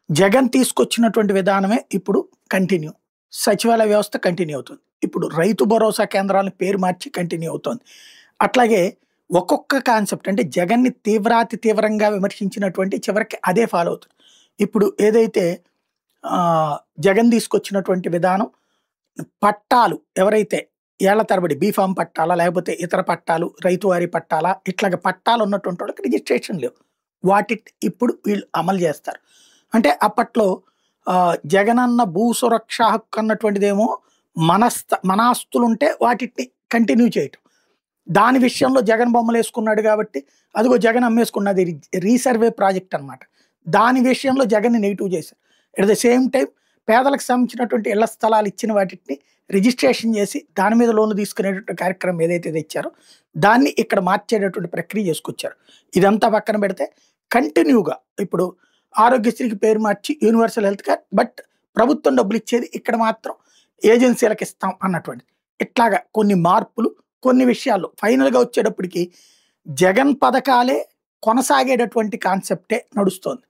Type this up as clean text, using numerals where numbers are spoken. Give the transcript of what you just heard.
జగన్ తీసుకొచ్చినటువంటి విధానమే ఇప్పుడు కంటిన్యూ. సచివాలయ వ్యవస్థ కంటిన్యూ అవుతుంది. ఇప్పుడు రైతు భరోసా కేంద్రాలను పేరు మార్చి కంటిన్యూ అవుతోంది. అట్లాగే ఒక్కొక్క కాన్సెప్ట్ అంటే జగన్‌ని తీవ్రాతి తీవ్రంగా విమర్శించినటువంటి చివరికి అదే ఫాలో అవుతుంది. ఇప్పుడు ఏదైతే జగన్ తీసుకొచ్చినటువంటి విధానం పట్టాలు ఎవరైతే ఏళ్ల తరబడి బీఫామ్ పట్టాలా లేకపోతే ఇతర పట్టాలు రైతువారీ పట్టాలా ఇట్లాగ పట్టాలు ఉన్నటువంటి వాళ్ళకి రిజిస్ట్రేషన్ లేవు. ఇప్పుడు వీళ్ళు అమలు చేస్తారు. అంటే అప్పట్లో జగనన్న భూ సురక్ష హక్కు అన్నటువంటిదేమో మన ఆస్తులుంటే వాటిని కంటిన్యూ చేయటం. దాని విషయంలో జగన్ బొమ్మలేసుకున్నాడు కాబట్టి అదిగో జగన్ అమ్మేసుకున్నది రీసర్వే ప్రాజెక్ట్ అనమాట. దాని విషయంలో జగన్‌ని నెగిటివ్ చేశారు. ఎట్ ద సేమ్ టైం పేదలకు సంబంధించినటువంటి ఇళ్ల స్థలాలు ఇచ్చిన వాటిని రిజిస్ట్రేషన్ చేసి దాని మీద లోన్లు తీసుకునేటువంటి కార్యక్రమం ఏదైతే తెచ్చారో దాన్ని ఇక్కడ మార్చేటటువంటి ప్రక్రియ చేసుకొచ్చారు. ఇదంతా పక్కన పెడితే కంటిన్యూగా ఇప్పుడు ఆరోగ్యశ్రీకి పేరు మార్చి యూనివర్సల్ హెల్త్ కేర్ బట్ ప్రభుత్వం డబ్బులు ఇచ్చేది ఇక్కడ మాత్రం ఏజెన్సీలకు ఇస్తాం అన్నటువంటిది. ఇట్లాగా కొన్ని మార్పులు కొన్ని విషయాల్లో ఫైనల్‌గా వచ్చేటప్పటికి జగన్ పథకాలే కొనసాగేటటువంటి కాన్సెప్టే నడుస్తోంది.